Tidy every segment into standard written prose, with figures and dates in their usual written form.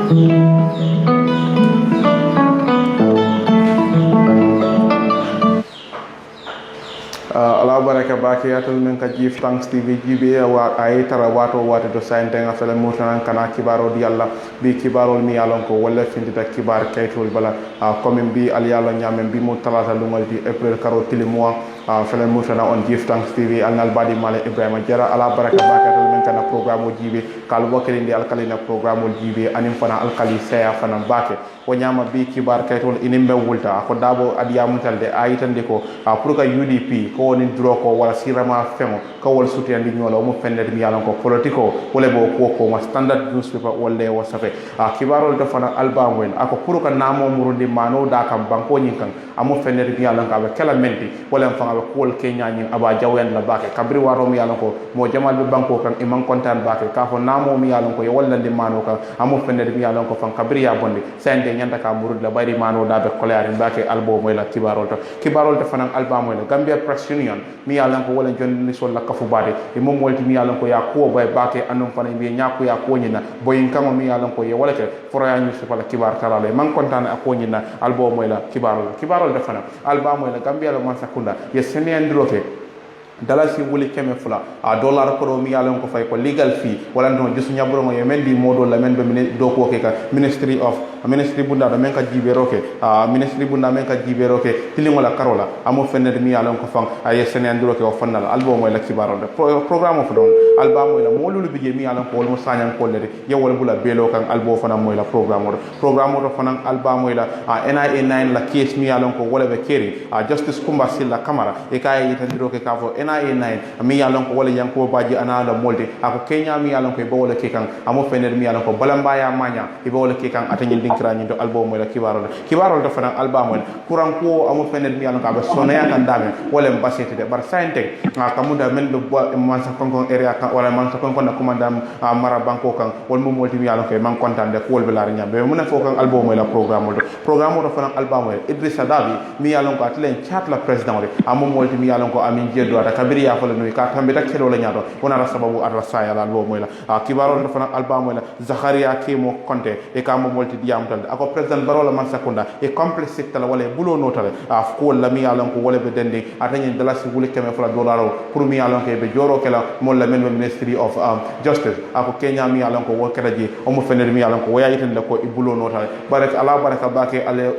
ala baraka bake atal men ka jif tanks tv jibe wa ay tara wato do sainte nga fele mutanan kana kibaro di alla bi kibaro mi yalon ko wala findita kibar kaytol bala comme bi al yalla nyamen bi mo talata lungal di april karo tili mois fele mutana on jif tanks tv alnal badi male ibrahima jara ala baraka bake atal men kana programme jibe kal wakeli ndi alkalina programme jibe anim fana alkali saya fana bake o nyama bi kibar kaytol inimbe wulta ko dabo adiya mutalde ayitande ko pour ka UDP ko woni duro ko wala sirama fengo ko wol suti andi nyolo mo fendet mi yalan ko politiko wala bo ko ma standard newspaper wala o safe kibarol to fana album wen ako pour ka namo murundi mano da kam banko nyin kan amo fendet mi yalan ka be kala menti wala fanga be ko kenya nyin aba jawen la bake kabri waro mi yalan ko mo jamal be banko kan imam kontan bake ka fo namo mi yalan ko wala ndi mano kan amo fendet mi yalan ko fan kabri ya bondi sende nyanda ka murud la bari mano da be kolari bake album moy la kibarol to fana album moy la Gambia Press Union mi yalan ko wala jonni sol la kafu bade e mom wolti mi yalan ko ya ko bay bake anon fana bi nyaaku ya ko nyina boyin kamo mi yalan ko ye wala ke foroya ñu ci fala kibar talale man kontane ak ko nyina album moy la kibarol da fana album moy la Gambia la man sakunda ye senendroke dalasi wuli keme fula dollar ko mi yalon ko fay ko legal fee wala non jisu nyabro ngo yemen di modo la men be do ko ke ka ministry bunda do men ka jiberoke ministry bunda men ka jiberoke tilingo la karola amo fenne mi yalon ko fang ay senen ndro ke o fannal album moy la kibaro de programme of don album moy la molulu bije mi yalon ko wol mo sanyan ko le ye wol bula belo kan album fana moy la programme do fana album moy la NIA 9 la case mi yalon ko wala be keri justice kumba silla kamara e kay yitandiro ke ka fo NIA 9 mi yalon ko wala yanko baji anala molde ako kenya mi yalon ko be wala ke kan amo fener mi yalon ko balamba ya manya e be wala ke kan atanyin dinkra nyi do album moy la kibaro do fana album moy kuran ko amo fener mi yalon ko be sonaya kan dame wala mbasete de bar sainte kamunda men do man sa konkon area kan wala man sa konkon na commandant mara banko kan wol mo molti mi yalon ko man kontaan de ko wol be la nyambe mo na fo kan album moy la programme do fana album moy Idrissa Dabi mi yalon ko atlen chat la president de amo molti mi yalon ko amin jeddo kabiri ya fala no ka tambe tak kelo la nyaado wona ra sababu ar saya la lo moy la kibaro do fana album moy la Zakaria Kemo Conte e ka mo molti diam tan ako president barola man sakunda e complexe tala wala bulo notale ko la mi yalon ko wala be dende atani dalasi wuli keme fala dollar pour mi yalon ko be joro kala mo la men ministry of justice ako Kenya mi yalon ko wo kala ji o mo fener mi yalon ko waya yitande ko bulo notale baraka bake ale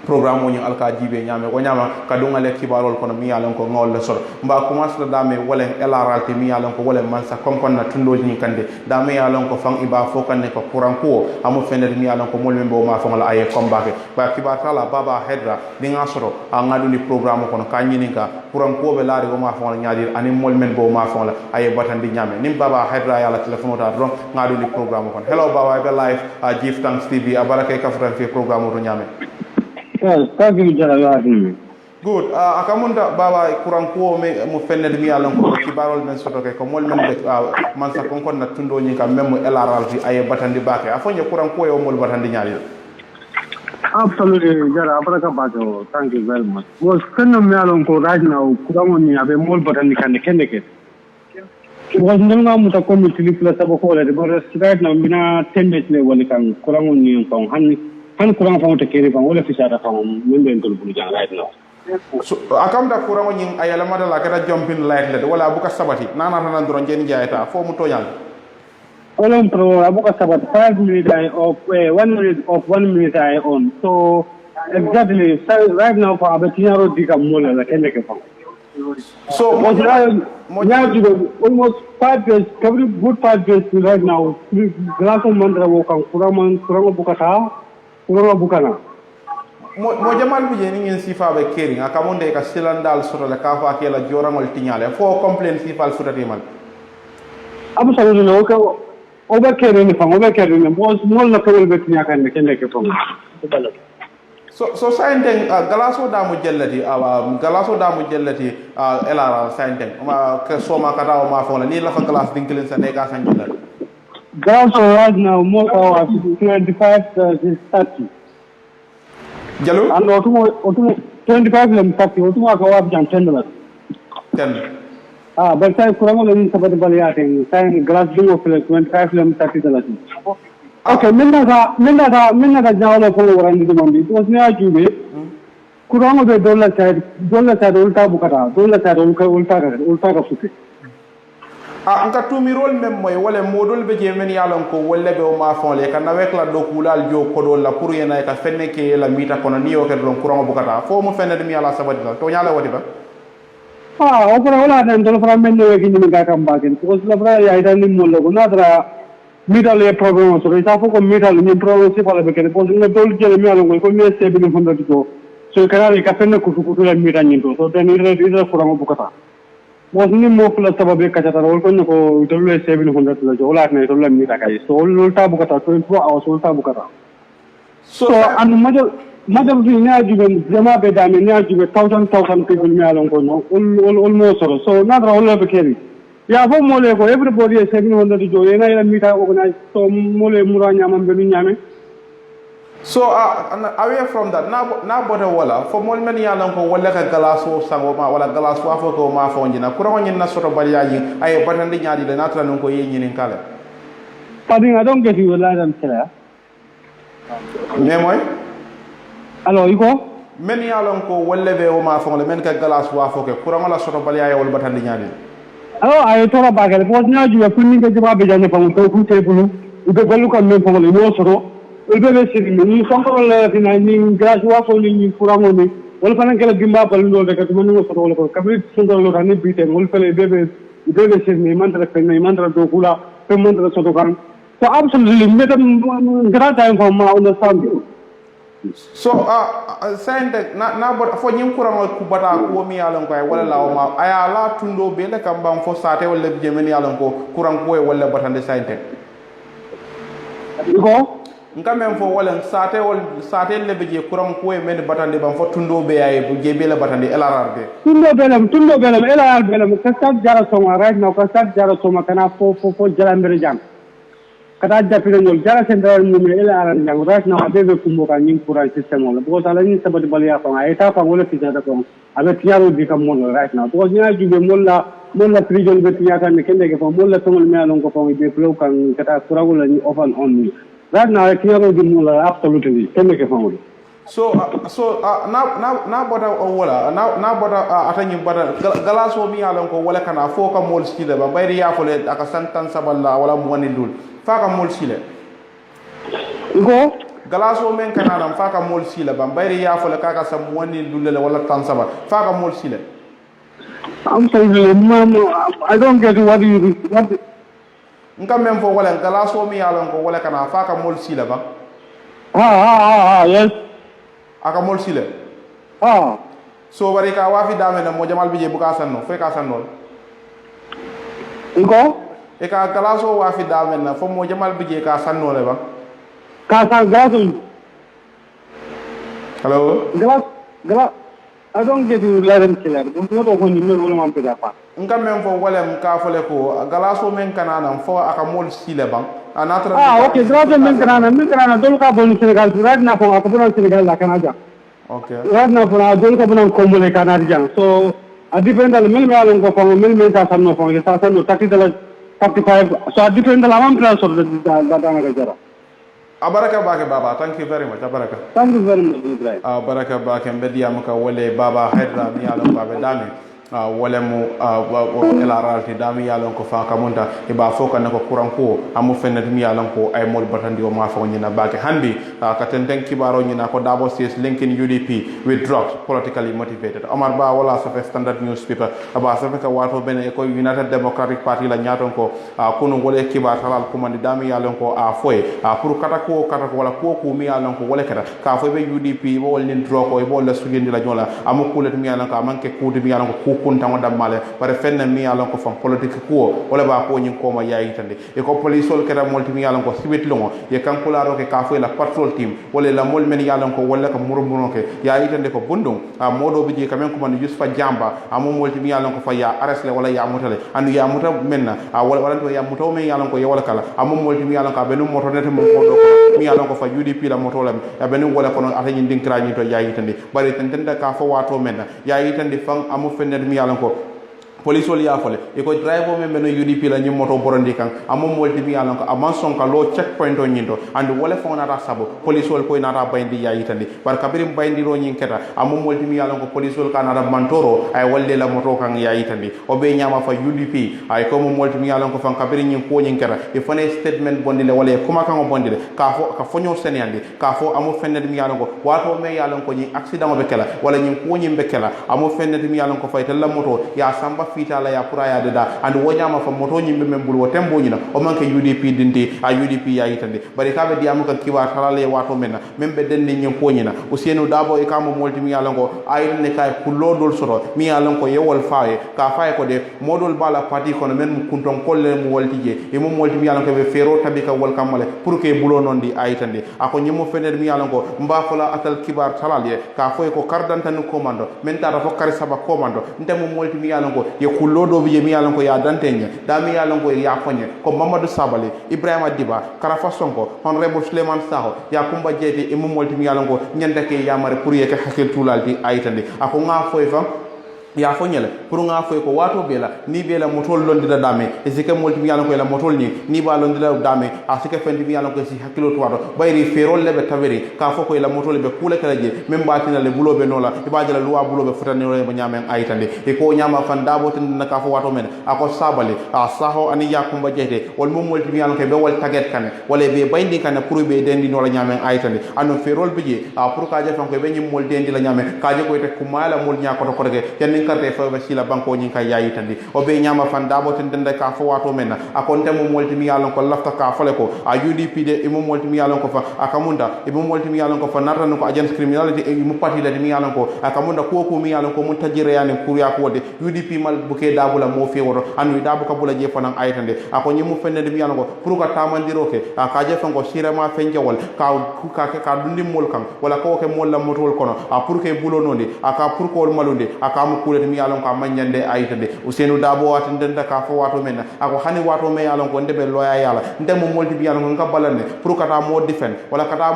programme woni alka jibe nyame ko nyama kadunga le kibarol kono mi yalon ko ngol le sor mba commence la dame wala LRT mi yalon ko wala man sa konkon na tundoji ni kande dame yalon ko fang iba fo kan ne ko kuran ko amu fener mi yalon ko mol membo ma fang la ay combake ba kibata la baba hedra di nga soro a ngadu ni programme kono kanyini ka kuran ko be laari ko ma fang la nyaadi ani mol men bo ma fang la ay batandi nyame nim baba hedra yalla telephone ta ron ngadu ni programme kono hello baba be live Give Thanks TV abaraka ka fran fi programme ro nyame. Yes, thank you, General. Good. Akamunda baba kuranko me mo fenne mi yalon ko ci barol men soto ke ko mol men be man sa kon na tundo ni kam memo LRL fi ay batandi bake afonye kuranko yo mol batandi nyaali. Absolutely, Jara Abraka Bajo. Thank you very much. Was kana me yalon ko right now kurango ni abe mol batandi kende ke. Was nanga muta community plus abo ko le but right now bina 10 days le woni kan kurango ni ko han kurang fawta keri fam wala fisara fam min ben tol bulu jang right now so akam da kurango nyin ayala madala kada jumping light le wala buka sabati nana tan ndoro jeni jaayta fo mu toñal olon pro abuka sabat 5 minutes I off 1 minute I on so exactly right now for abetinaro dika mola la kende ke fam so almost 5 days every good 5 days right now glass of mandra wo kan kurango bukata ngoro bukana mo jamal bi ni ngin sifa be keri akamonde ka silandal soto le ka fa kela jorangol tinyale fo complain sifal sutati mal abu salu no ko o be keri ni fam o be keri ni mo la ko be tinya kan ne kende ke fam so sainten galaso da mu jellati elara sainten ma ke soma kata o ma fo la ni la fa galas dinkelin sa ne ka sanjila galaso right now mo ka 25 30 Jalo? And otumo 25 lem 30 otumo ka wab jam 10 dollars 10 but sai kurango lem sabat baliyate sai glass dingo fle 25 lem 30 dollars Okay, minna ka jawla ko warandi de mandi to ne ajube kurango be dolla side ulta bukata dolla side ulta ka futi nka tumirol mem moy wala modol be je men yalon ko wala be o ma fonle kan avec la do kulal jo ko do la pour yena ka fenne ke la mita kono ni o ke don kurango bukata fo mo fenne de mi yala sabati la to nyala wadi ba o ko wala den do fra men ne ki ni ga kam bagen ko la fra ya ida ni mo lo na dra mita le program so ita fo ko mita le ni program si pala be ke ko ni dol je mi yalon ko mi se bi ni fondo to so kana ka fenne ku la mita ni to so den ida kurango bukata wasni mo kula sababe kacata wol ko ko tolle 700 la jola ne tolle mi takay so lolta bukata 24 hours lolta bukata so an major bi ne ajube jama be dame ne ajube 1000 people mi alon ko no almost so nadra wala be keri ya fo mo le ko everybody is 700 jo ena ila mi ta organize so mo le muranya man be nyame. So away from that, na bota wala for mol men yalan ko wala ka galaso sango ma wala galaso afo ko ma fo njina kuro nyin na soto baliya yi ay batandi nyaadi de natra non ko yi nyin kala. Pardon, I don't get you line and clear. Ne moy? Alors, iko men yalan ko wala be o ma fo le men ka galaso afo ko kuro la soto baliya wala batandi nyaadi. Alors, ay tora bagale bo nyaaju ya kunni ke jaba be jane fam to ku te bulu ube galu kam men fo le mo soto ulbebe siri ni sonkoro la tina ni gas wa ko ni furango ni wala fana kala gimba bal ndo de kat manu ko wala ko kabri sonkoro lo tan bite wala fele bebe siri ni mantra pen ni mantra do kula pe mantra soto kan so absolutely madam great time for ma understand you so sende na bot fo nyim kurango ku bata ko mi yalon ko wala law ma aya la tundo be le kam bam fo sate wala jemen yalon ko kurang ko wala batande sente ko nka men fo wala sate le be je kuram ko e men batande bam fo tundo be ay bu je be la batande LRR be tundo belam LRR belam ka sat jara soma right now ka sat jara soma kana fo jara mbere jam kata japire ngol jara sendral ni LRR jang right now abe be kumbo ka ning kuran system wala bo sala ni sabati baliya ko ay ta fa wala tijada ko abe tiaro di kam mon right now to ni ajube molla prison be tiyata ne kende ke fo molla tomol me alon ko fo be flow kan kata kurawula ni open on me. Right now, I clear the mula absolutely. Can make a family. So na bota wala na bota atanyi bota galaso mi alon ko wala kana fo ka mol sile ba bayri ya fole aka santan saballa wala mo wani dul fa ka mol sile go galaso men kana nam fa ka mol sile ba bayri ya fole ka sam wani dul wala tan saba fa ka mol sile I'm sorry, mom, I don't get what you nka men fo wala galaso mi alon ko wala kana fa ka mol sile ba yes aka mol sile so bari ka wafi dame na mo jamal bije buka sanno fe ka sanno iko e ka galaso wafi dame na fo mo jamal bije ka sanno le ba ka san galaso hello gala I don't get you learn killer don't know ko ni mel wala mam peda pa nka men fo wala ka fole ko galaso men kana nan fo aka mol sile ba anatra okay galaso men kana dol ka bon Senegal right na fo aka bon Senegal la kana ja okay right na fo dol ka bon ko mole kana ja so a depend on mel alon ko fo mel ta sanno fo sa sanno 35 so a depend on am plan so da na ga jara abaraka bake baba thank you very much abaraka thank you very much Ibrahim abaraka bake mbediya maka wole baba haydra mi alon babe dami wala mu LRR ti dami yalon ko fa kamunta e ba foka nako kuran ko amu fennet mi yalon ko ay mol batandi o ma fa nyina bake handi ka tenten kibaro nyina ko dabo says linking UDP with drugs politically motivated Omar Ba wala sa standard newspaper aba sa ka wato ben e ko United Democratic Party la nyaton ko kuno wala kibar halal ko man dami yalon ko a foy pour kata ko wala ko mi yalon ko wala kata ka fo be UDP wol nin drog ko e bol la sugindi la nyola amu kulet mi yalon ko manke kudi mi yalon ko kunta wada male bare fenna mi yalon ko fam politique ko wala ba ko nyin ko ma yayi tande e ko police sol kera molti mi yalon ko sibit longo ye kankularo ke ka fo la patrol team wala la mol men yalon ko wala ko murmuno ke yayi tande ko bundum a modo bi je kamen ko man Yusufa Jamba amu molti mi yalon ko fa ya arrest le wala ya mutale andu ya muta menna a wala to ya muta men yalon ko ye wala kala amu molti mi yalon ka benu moto nete mo ko do mi yalon ko fa UDP la moto lam ya benu wala ko non atani dinkra ni to yayi tande bare tande ka fo wato menna yayi tande fam amu fenna mi yalon ko police wol ya fole e ko driver men beno UDP la nyim moto borondi kan amom wolti mi alon ko aman son ka lo checkpoint o nyindo and wala fona ta sabo police wol ko na ta bayndi ya yitandi par kabirim bayndi ro nyin keta amom wolti mi alon ko police wol kana da mantoro ay walle la moto kan ya yitandi o be nyama fa UDP ay ko mom wolti mi alon ko fan kabiri nyin ko nyin keta e fone statement bondile wala kuma kan o bondile ka fonyo seniyandi ka fo amo fenne mi alon ko wato me yalon ko nyi accident o be kala wala nyin ko nyin be kala amo fenne mi yalon ko fayta la moto ya samba fita la ya pura ya dada and wonyama fa moto nyimbe membul wo tembo nyina o manke UDP dindi a UDP ya yitande bari kabe diamu ka kiwa talale wato menna membe denni nyim ko nyina Ousainou Darboe e kamo molti mi yalon ko ayil ne kay kulodol soro mi yalon ko yewol faaye ka faaye ko de modol bala parti kono men mu kunton kolle mu woltije e mo molti mi yalon ko be fero tabika wol kamale pour que bulo non di ayitande ako nyimo fenel mi yalon ko mbafola atal kibar talale ka foy ko kardantanu commando men tara fo kare saba commando ndemo molti mi yalon ko ye kullodo bi mi yalon ko ya dantenya da mi yalon ko ya fonye ko Mamadou Sabali Ibrahima Diba Karafa Sonko honorable Souleymane Saho ya kumba jeti e mo molti mi yalon ko nyandake yamare pour yeke hakil tulalti ayitande ako nga foy fam ya fo nyele pour nga foy ko wato bela ni bela motol londira dame e sike molti mi yalon ko la motol ni ba londira dame a sike fendi mi yalon ko si hakilo to wato bayri ferol lebe taveri ka fo ko la motol be kula kala je même batina le bulobe nola e ba jala luwa bulobe futani no be nyamen aytande e ko nyama fan dabo tin na ka fo wato men ako sabale a saho ani yakumba jete wol mom molti mi yalon ko be wol taget kane wala be bayndi kane pour be dendi no la nyamen aytande anu ferol bije a pour ka je fan ko be nyim mol dendi la nyamen ka je ko te kumala mol nya ko to ko karte fo be sila banko nyin kay yayi tandi o be nyama fan dabo ten dende ka fo wato menna akon temo molti mi yalon ko lafta ka fole ko a UDP de e mo molti mi yalon ko fa akamunda e mo molti mi yalon ko fa narano ko agent criminality e mo parti de mi yalon ko akamunda ko mi yalon ko mun tajire yani pour ya ko de UDP mal buke dabula mo fe woto anu dabu ka bula je fanan aytande akon nyimu fenne de mi yalon ko pour ka tamandiro ke ka je fango sirama fenjawol ka dundi mol kan wala ko ke mol la motol kono a pour ke bulo nonde aka pour ko malunde aka mo kule mi yalon ko manyande aytande Ousainou Darboe wato ndenda ka fo wato men ako hani wato me yalon ko ndebe loya yala ndemo molti bi yalon ko ngabalane pour kata mo defend wala kata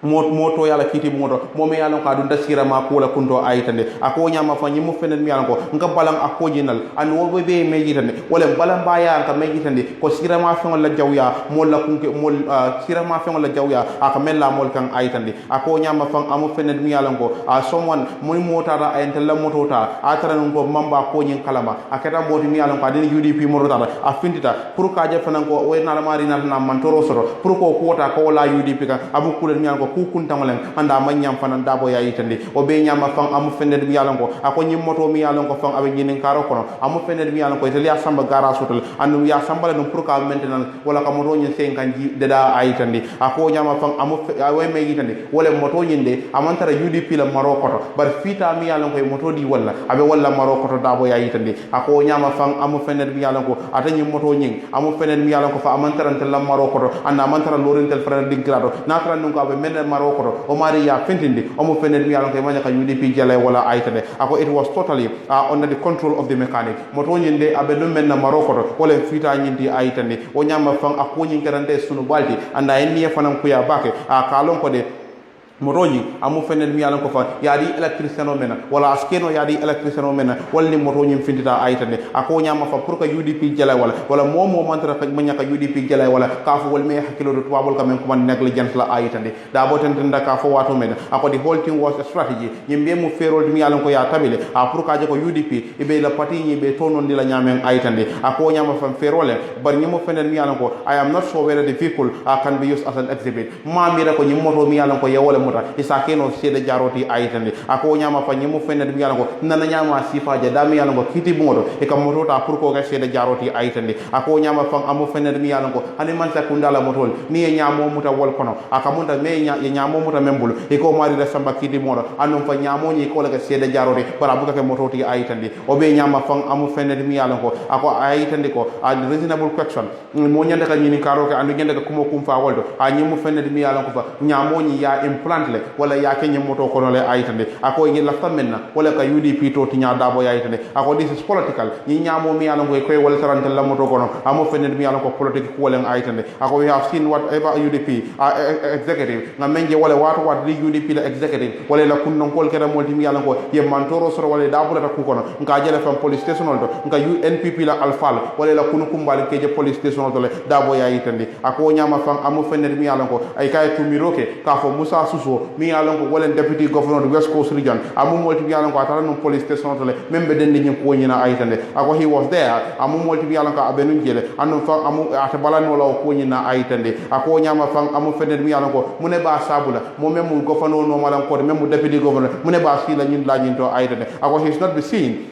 moto yala kiti moto momi yalon ka dunda sirama kula kunto aytande ako nyama fa nyimu fenen mi yalon ko ngabalang ako jinal an wo be me yitande wala balam baya ka me yitande ko sirama fa la jawya mol la kunke mol sirama fa la jawya aka mella mol kan aytande ako nyama fa amu fenen mi yalon ko someone muy motara ayente la motota atara ko mamba ko nyin kalama akata moti mi yalon ko adini UDP motota a findita pour ka je fanan ko we na mari na mantoro soro pour ko kota ko la UDP kan abu kulen mi yalon ko ku kuntangolen anda manyam fanan Darboe ya yitande o be nyama fan amu fenne mi yalon ko ako nyim moto mi yalon ko fan abe nyinin karo kono amu fenne mi yalon ko tele ya samba gara sotul anu ya samba le pour ka maintenant wala ka moto nyin sen kanji deda ayitande ako nyama fan amu way me yitande wala moto nyinde amantara UDP la Maroko to bar fita mi yalon ko moto di wala abe wala Maroko to Darboe ya yitande ako nyama fan amu fenne mi yalon ko atani moto nyin amu fenne mi yalon ko fa amantara tel Maroko to anda amantara lorentel frère di grado nakra nungo abe men Maroko o mari ya fentindi o mo fenel mi yalon kay manya ka UDP jale wala aytade ako it was totally under the control of the mechanic moto nyinde abe dum men Maroko wala fita nyindi aytande o nyama fan ako nyin karante sunu balti anda en niya fanan kuya bake kalon ko de motoji amu fenel mi yalon ko fa yaadi électricien o mena wala askeno yaadi électricien o mena walni motoji findita aytande ako nyama fa pour que UDP jala wala momo mantra ka manya ka UDP jala wala ka fo wal me hakilo do tubabol kam ko man negligence la aytande da bo tan ka fo wato mena ako the whole thing was a strategy nyimbe mu ferol mi yalon ko ya tabile pour ka je ko UDP e be la parti ni be tonon di la nyamen aytande ako nyama fa ferole bar nyimo fenel mi yalon ko I am not sure whether the vehicle can be used as an exhibit mamira ko nyimo moto mi yalon ko yewole isa keno sede jaroti aytande ako nyama fa nyimu fenne dum yalla ko nana nyama sifa ja dami yalla ko kiti modo e kam moto ta pour ko ga sede jaroti aytande ako nyama fa amu fenne dum yalla ko hani man ta kundala motol ni e nyamo muta wol kono aka munta me nyamo muta membul e ko mari da samba kiti modo anum fa nyamo ni ko la ga sede jaroti para buka ke moto ti aytande o be nyama fa amu fenne dum yalla ko ako aytande ko a reasonable question mo nyande ka nyini karo ka andu nyande ka kumo kum fa woldo a nyimu fenne dum yalla ko fa nyamo ni ya imply brantle wala ya kenye moto kono le aytande ako yi lafta menna wala ka UDP to tinya dabo ya aytande ako this is political ni nyamo mi yalon ko koy wala tarante la moto kono amo fenen mi yalon ko politique ko len aytande ako we have seen whatever UDP executive na menje wala wat li UDP la executive wala la kunnon kol kera molti mi yalon ko ye mantoro soro wala dabo la ku kono nka jele fam police station to nka UNPP la alfal wala la kunu kumbali keje police station to le dabo ya aytande ako nyama fam amo fenen mi yalon ko ay kay tumiroke ka fo Musa Suso mi yalon ko wala deputy governor of West Coast region amo molti mi yalon ko atara no police station to le membe den ni ko nyina aytande ako he was there amo molti mi yalon ko abenu jele anu fa amo ata balano la ko nyina aytande ako nyama fam amo fenen mi yalon ko mune ba sabula mo memu governor no malam ko memu deputy governor mune ba sila nyin la nyin to aytande ako he is not be seen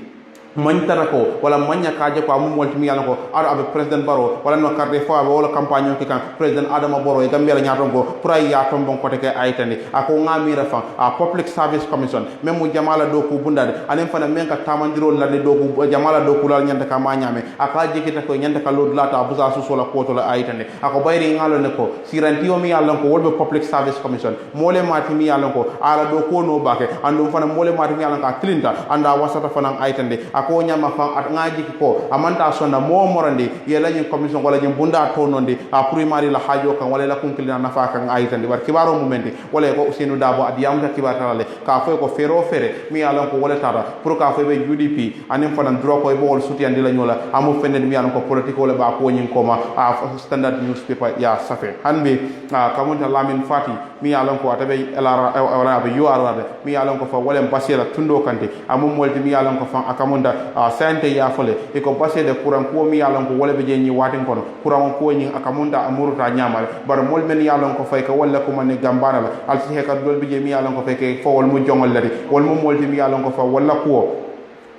mantara ko wala manya kaje ko amum wolti mi yalla ko ara abe president baro wala no carte fo wala campagne ki kan president adama baro e gambia la nyaton ko pour ay ya tombon ko teke aytani ako ngamira fa a public service commission même mu jamala do ko bundade anen fana men ka tamandiro la de do ko jamala do ko la nyanda ka ma nyame aka jikita ko nyanda ka lod lata buza su sola ko to la aytani ako bayri ngalo ne ko siranti o mi yalla ko wolbe public service commission mole mati mi yalla ko ala do ko no bake andum fana mole mati mi yalla ka clinta anda wasata fana aytande ko nyama fa at ngaji ko amanta sonna mo morandi yela nyi commission wala nyi bunda to nondi a primary la hajo kan wala la kunkilina nafa kan ayitandi war kibaro mumendi wala ko Ousainou Darboe adiyam ta kibatale ka fo ko fero fere mi alon ko wala tara pour ka fo be UDP anim fanan dro ko e bol suti andi la nyola amu fenen mi alon ko politique wala ba ko nyin koma a standard newspaper ya safe hanbe kamunta Lamin Fati mi alon ko atabe wala be URR mi alon ko fa wala basira tundo kante amu molti mi alon ko fa akamunda sante ya fole e ko passé de courant ko mi yalon ko wala be je ñi watin kono courant ko ñi akamunda amuruta nyamal bar mol men yalon ko fay ko wala ko man gambana la al ci hekkat dol be je mi yalon ko fay ke fowol mu jongol lari wol mu molti mi yalon ko fa wala ko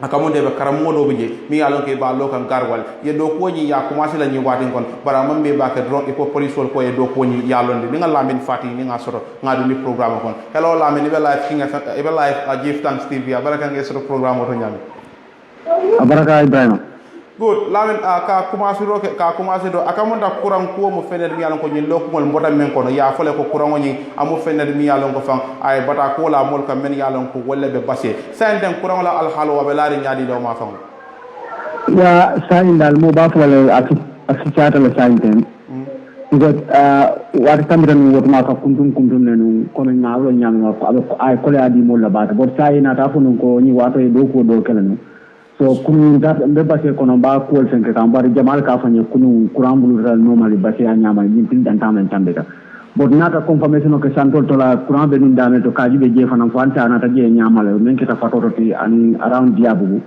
akamunde be karamodo be je mi yalon ke ba lo kan garwal ye do ko ñi ya commencé la ñi watin kon bara mam be ba ke dron e ko police wol ko ye do ko ñi yalon de nga Lamin Fati ni nga soro nga du ni programme kon hello Lamin be live kinga be live a Give Thanks TV baraka nga soro programme to ñami Abaraka Ibrahima. Good. Lamin ka commencé do akamonda courant ko mo fenel mi yalon ko nyin lokumol mbota men kono ya fole ko courant ni amu fenel mi yalon ko fan ay bata ko la mol kam men yalon ko wolle be basse sanden courant la al halo wa be laari nyaadi do ma fan ya sain dal mo ba fole asicata la sain because wat tambiran wot ma ka kuntum nenu kono ngalo nyanga ko ay ko la di mo la bata bot saina ta funu ko ni wato e do ko do kelenu so kunu da be basse kono ba ko senke kam bar jamal ka fanye kunu kurambulu dal normally basse a nyama ni tin dan tamen tambeta bot nata confirmation ko santol to la kuran be dum dame to kaji be je fanam fanta nata je nyama le men kita fatoro ti an around diabu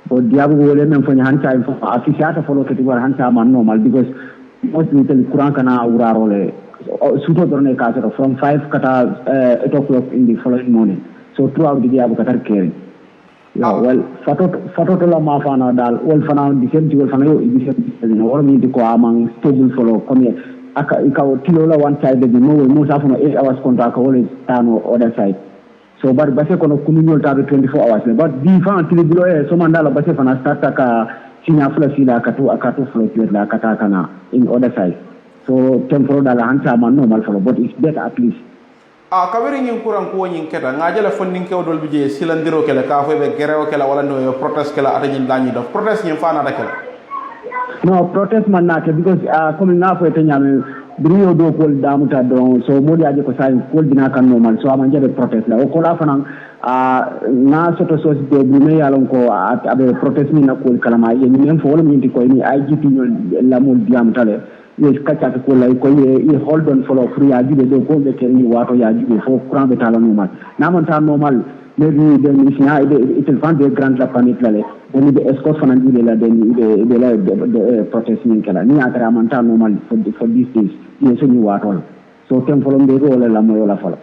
bo diabu wole men fanya hanta info afisata follow ke war hanta man normal because mostly tel kuran kana uraro le suto dorne ka from 5 kata 8 o'clock in the following morning so throughout the day abu katar caring. Yeah, well, fato la mafana dal wal fana disenti wal fana yo disenti no wala mi ko amang stable follow comme aka ikaw tilo la one side de mo sa fana 8 hours contract wala tano other side so bar basse kono kunu nyol tabe 24 hours but di fa tilo bilo e so mandala basse fana start ka sinya fula sila akatu flow la kata kana in other side so temporal dala hanta man normal follow but it's better at least kabiri ñing kuran ko ñing keta ngajala fondin kew dol bije silandiro kala ka fo be gerew kala wala no protest kala ata ñin dañi do protest ñin fana da kala no protest man na ke because comme nga fo te ñame brio do ko damuta don so modi aje ko sai ko dina kan normal so amanje be protest la o ko la fana na soto so de bume yalon ko abe protest ni na ko kala ma yeni men fo wala min ko ni IGP la mo diamuta le yes kacha ko lay ko ye hold on follow free ya jube do ko be kerni wato ya jube fo courant be tala normal na man ta normal maybe the mission it is van de grand la planète la le ni be escort fana jube la de la protest ni kala ni akara man ta normal for these days yes ni wato so tem follow be ko la mo la follow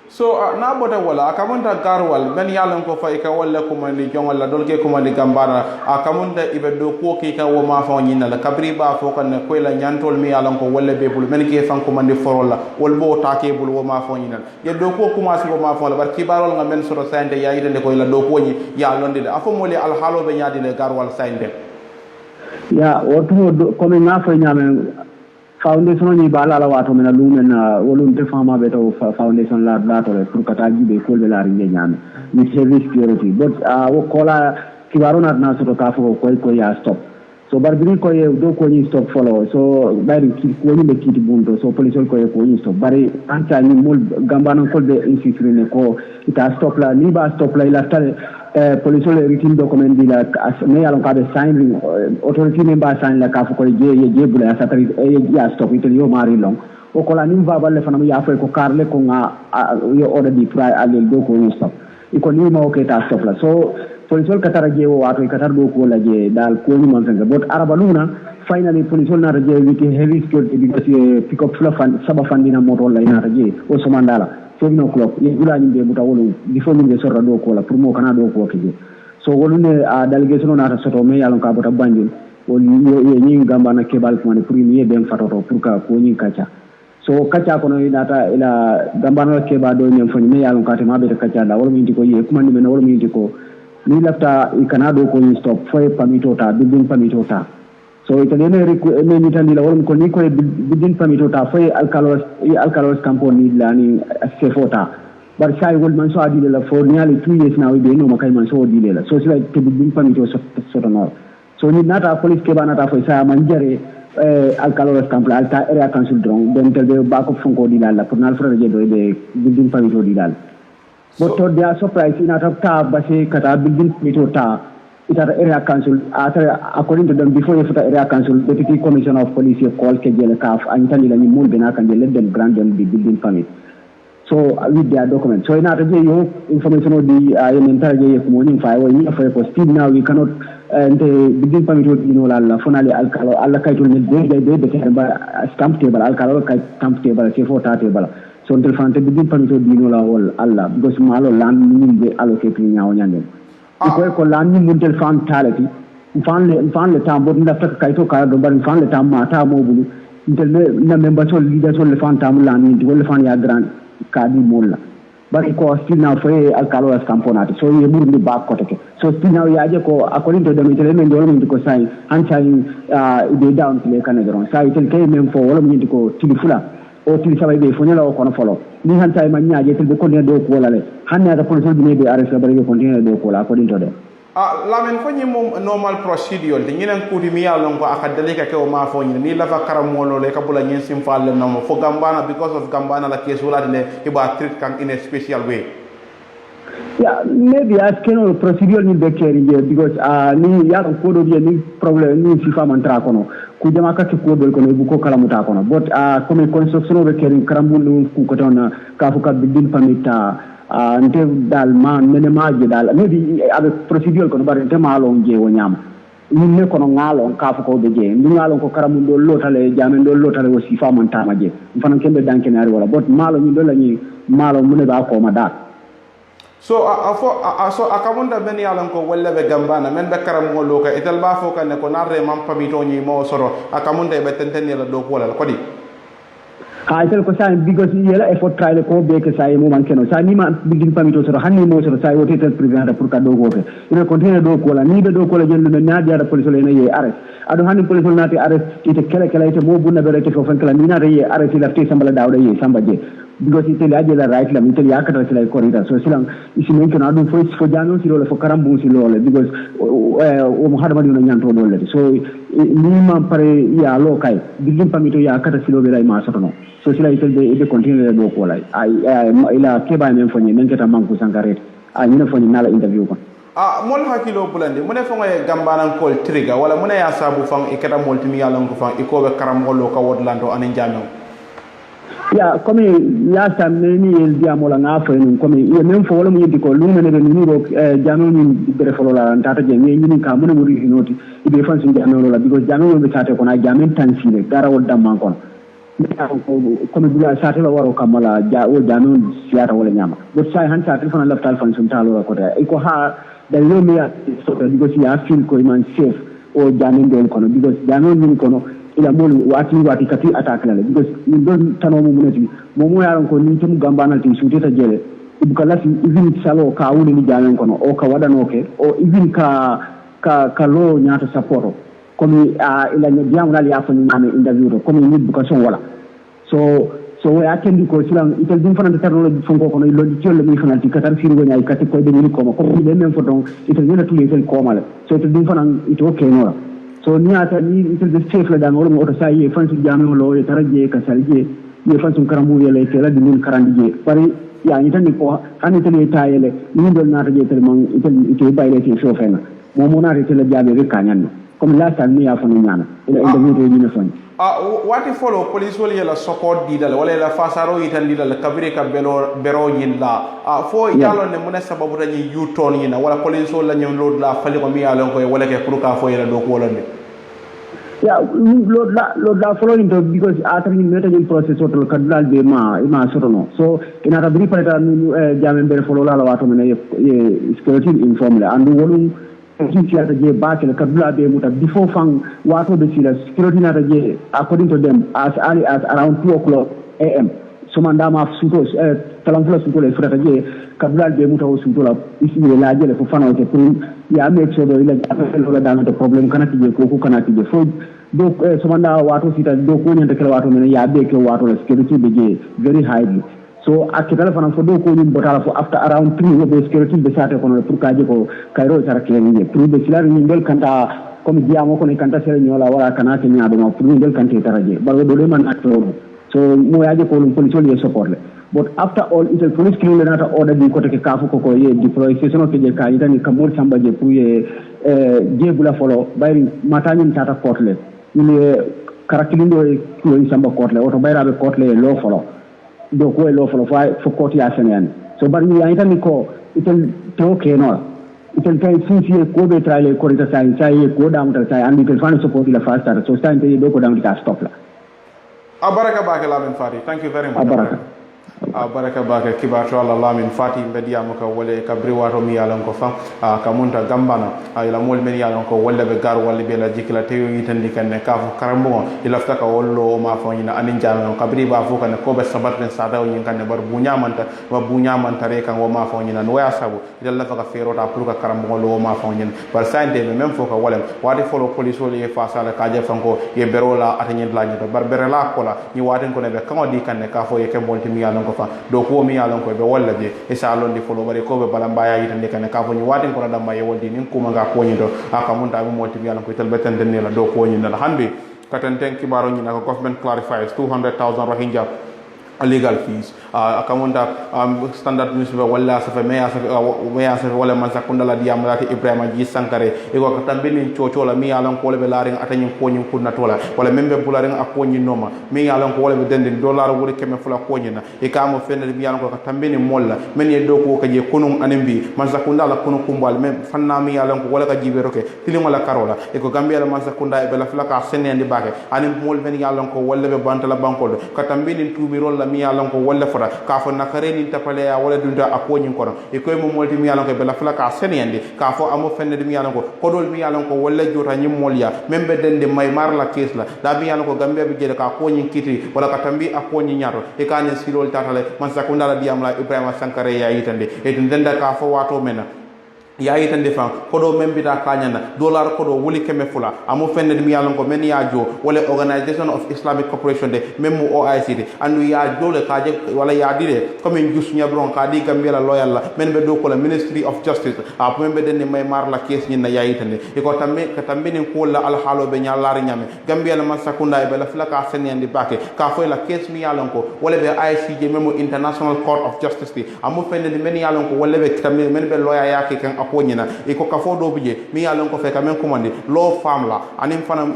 so na bota wala akamunta garwal ben yalon ko fay ka wala ko mani jongol la dolke ko mani gambara akamunta ibe do ko ki ka wo ma fa nyina la kabri ba fo kan ko la nyantol mi yalon ko wala be bul men ke fan ko mani forola wol bo take bul wo ma fa nyina ye do ko commencé ko ma fa la bar kibarol nga men soro sande ya yide ko la do ko nyi ya londe de afo moli al halo be nyaadi le garwal sande ya woto ko mi nga fa nyame foundation ni bala la wato mena lumen wolum te fama beto foundation la dato le pour kata jibe ko be la ringe nyame ni service security but wo kola kibaro na so ka fo ko ya stop so barbiri ko ye do ko ni stop follow so bari ki ko ni be kiti bunto so police ko ye ko ni stop bari anta ni mol gambana ko be insistre ne ko ita stop la ni ba stop la ila tale police le written document di la ne yalon ka be sign authority member sign la ka fu ko je bula sa tari ya stop ito yo mari long o ko la ni va balle fana ya fa ko karle ko nga yo order di fry ale do ko ni stop iko ni ma o ke ta stop la so police katara je wo wato katar do ko la je dal ko ni man tanga but araba luna finally police na je with heavy security because pick up fan saba fandina moto la ina je o so mandala 7 o'clock ye gulani be buta wolu before ni be sorra do ko la pour mo kana do ko ke so wolune a delegation na ta soto me yalon ka buta banjul woni ni gamba na kebal ko ne pour ni ben fatoto pour ka ko ni kacha so kacha ko no data ila gamba na keba do nyem foni me yalon ka te ma be kacha da wol mi ndi ko ye kuma ni me no wol mi ndi ko ni lafta i kana do ko ni stop foy pamito ta bidin pamito ta so itane ne ni tan dila wol ko ni ko bidin pamito ta foy alkalos camponi lani sefota bar sai wol man so adile la for nearly 2 years now be no makay man so adile la so sila te bidin pamito so no so ni nata police ke banata foy sa man jare alkalos campo alta area council drone den tel ba ko fonko dilal la pour nal frère je do be bidin pamito dilal but to dia surprise ina ta base kata building mito ta ita area council according to them before the area council deputy commissioner of police call ke jele kaf antani la ni mul bena kan let them grant them the building permit so with their document so ina ta je yo information o di yemen ta je ko moni fa wa ni fa ko still now we cannot the building permit you know la finally alkalo alla kaytul ni de ba stamp table alkalo kay stamp table se fota table so until fante building permit o di no la wol alla because malo land ni be allocate ni nyaw nyanden ko lan ni muntel fan talati fan le tambo nda tak kayto ka do bar fan le tam mata mo bulu intel na member so leader so le fan tam lan ni wol fan ya grand ka di molla bari ko still now for alkalo as camponati so ye burndi ba ko take so still now ya je ko according to them intel men do men ko sai an sai de down le kanadron sai tel kay men fo wala min ko tilifula o tili sabay be fonela o kono folo ni han tay ma nyaaje tel be konne do ko wala le hanna da police bi ne be arrest bari be konne do ko la according to them lamen fo mom normal procedure de ñinen kuti mi yalon ko akadale ka ke o ma fo ni la fa karam molo le ka bula ñen sim falle no fo gambana because of gambana la case wala le iba treat kan in a special way yeah maybe as keno procedure ni be keri because ni ya ko do ni problem ni si fa man tra kono ku jama ka ko do ko bu ko kala muta kono but comme construction be keri karambul ku ko ton ka fu ka bidin pamita nte dal ma mene maaje dal maybe avec procedure kono bare te malo nje wo nyam ni ne kono ngalo ka fu ko be je ni ngalo ko karamul do lotale jamen do lotale wo si fa man tama je fana kembe danke nari wala but malo ni do la ni malo mune ba ko ma da so akamunda ben yalan ko walla be gambana men be karam mo loka ital ba fo kan ko narre mam pamito ni mo soro akamunda be tenten la do ko wala ko di ha ital ko sa because yela effort trial ko be ke sai mo man keno sa ni ma bigin pamito soro hanni mo soro sai wote tel president pour ka do ko ke ina continue do ko la ni be do ko la jendo na dia da police le na ye arrest ado hanni police na ti arrest ite kele kele ite mo bunna be rete fo fan kala ni na ye arrest la ti sambala dawda ye samba je because ite la jela right la ite ya kata sila corridor so silang isi men kana do fo jano silo le fo karambu silo le because o mo hadama dino nyanto do le so ni ma pare ya lo kai bigin pamito ya kata silo be ray ma sotono so sila ite be continue do ko la ila keba men fo ni men kata manku sangaret ni na fo ni nala interview ko mol hakilo bulande mune fo ngay gambanan kol triga wala mune ya sabu fang ikata multimi yalon ko fang ikobe karam holo ka wodlando anen jamo ya comme last time ni el diamola nga fa ni comme ye même fo wala mu yidi ko lu mene be ni ro jano ni bere fo la tata je ni ni ka mun mu ri noti ibe fan sin jano la because jano be tate ko na jamen tansile dara wol damman kon comme bila sate la waro kamala o jano siata wala nyama but sai han sate fana laftal fan sun talo ko da ko ha da lo mi ya so because ya feel ko man safe o jano del kono because jano ni kono ila molu wati kati attack la because ni don tano mo munati mo mo yaron ko ni tum gambana ti suti ta jele ibuka lati even salo ka woni ni jamen kono o ka wadano ke o even ka lo nyaata saporo comme ila ne diam ngal ya fani mame interview comme ni bu ko son wala so we akendi ko silang itel dum fanande terno fonko kono lodi tiol mi fananti katar sirgo nyaay katti ko be ni ko ko be men foton itel ni tuli itel ko mala so itel dum fanan ito ke no so ni ata ni itel de chef la dan wala mo auto sai fansi jamu lo e taraje ka salje ye fansi karambu yele tela di min karandije pari ya ni tan ko kan itel tayele ni dol na taje tel man itel bayle te so fena mo mo na itel jabe be kanyan comme la tan ni ya fanu nyana ila interview ni ne fani wati follow police wala yela support didal wala yela fasaro yitan didal kabire ka bero nyilla fo yalo ne mune sababu dañi yuton yina wala police wala ñew lod la fali ko mi yalon ko wala ke pour ka fo yela do ko wala ne ya lod la follow into because after you meta in process hotel kadal be ma sotono so ina ta bri pareta jame bere follow la wato mena ye security informally and wolum security je baake kadula be muta before fang wato be sila security na je according to them as early as around 2 am so mandama suto talamfula suto le frata je kadula be muta o suto la isi la je le fo fana o te pour ya make sure do ila la dana de problem kana tije ko kana tije fo do so manda wato sita do ko nyanta kala wato men ya be ke wato security be je very highly so akitala fana fo do ko nyum botala fo after around 3 be security be sate kono pour kaje ko kayro sara kene pour be silari ni del kanta comme diamo ko ni kanta sere nyola wala kana ke nyaado ma pour del kante taraje ba do le man atto so mo yaje ko lum police wali support le but after all it police clean nata order di ko te kafu ko ye deploy station ke je ka itani kamol samba je pour ye je bula folo bayri matani tata court le ni karakilindo ko samba court le auto bayra be court le lo folo do ko lo folo fo court ya senen so bari ya itani ko itel to ke no itel kay sinci ko be traile ko rita sai ko dam ta sai andi tel fan support la faster so sta inte do ko dam ta stop la abaraka bake lamin fati thank you very much baraka bake kibato Allah lamin fati mbediya maka wole kabri wato mi yalan ko fam ka munta gambana ila mol men yalan ko wolle be gar wolle be la jikla teyo yitandi kan ne ka fu karambo ila ftaka wollo ma fo ina anin jaman kabri ba fu kan ko be sabat den sada yin kan ne bar bunya manta re kan wo ma fo ina no ya sabu ila la faka fero ta pour ka karambo lo ma fo ina par sante me même fo ka wolem wadi follow police wole e fa sala ka je fanko ye berola atanyen la nyi bar berela ko la ni waden ko ne be kan di kan ne ka fo ye ke bolti mi yalan ko fa do ko mi yalan ko be walla je e sa londi folo bare ko be bala mbaya yitande kan ka fo ni waden ko da maye woldi nin kuma ga ko nyi do aka munta be moti mi yalan ko tel beten den la do ko nyi na hande katanten kibaro nyi na ko government clarifies 200,000 rohingya legal fees akamunda standard newspaper wala safa meya safa wala man sakunda la diam lati Ibrahima Ji Sankare e ko tambini chochola mi yalan ko le be laring atanyin ko nyin kunna tola wala membe bularing akonyi noma mi yalan ko wala be denden dollar wuri keme fula ko nyina e ka mo fende mi yalan ko tambini molla men ye do ko ka je kunun anembi man sakunda la kunu kumbal men fanna mi yalan ko wala ka jibe roke tilimo la karola e ko gambia la man sakunda e be la fula ka senendi bake anim mol ben yalan ko wala be bantala bankol ka tambini tubi rolla mi yalan ko wala fora ka fo nakare ni tapale ya wala dunda akonyin kono e koy mo molti mi yalan ko be la fula ka senendi ka fo amo fende mi yalan ko kodol mi yalan ko wala jota nyim molya membe dende may marla kesla da mi yalan ko gambia be jede ka konyin kiti wala ka tambi akonyin nyato e ka ne silol tatale man sakunda la diam la Ibrahima Sankare ya yitande e denda ka fo wato mena ya yitande fan kodo membita kanyana dollar kodo wuli keme fula amu fende mi yalon ko men ya jo wala Organization of Islamic Cooperation de memu OIC de andu ya jole kaje wala ya dire comme en jus nyabron ka di gambela loyal la men be do ko la Ministry of Justice a membe den may mar la kes ni na ya yitande e ko tambe ka tambe ni ko la al halo be nyalari nyame gambela man sakunda e be la flaka senendi bake ka fo la kes mi yalon ko wala be ICJ memu International Court of Justice de amu fende men yalon ko wala be tambe men be loya ya ke kan akonyina e ko kafo do bije mi yalon ko fe ka men commande law firm la anim fanam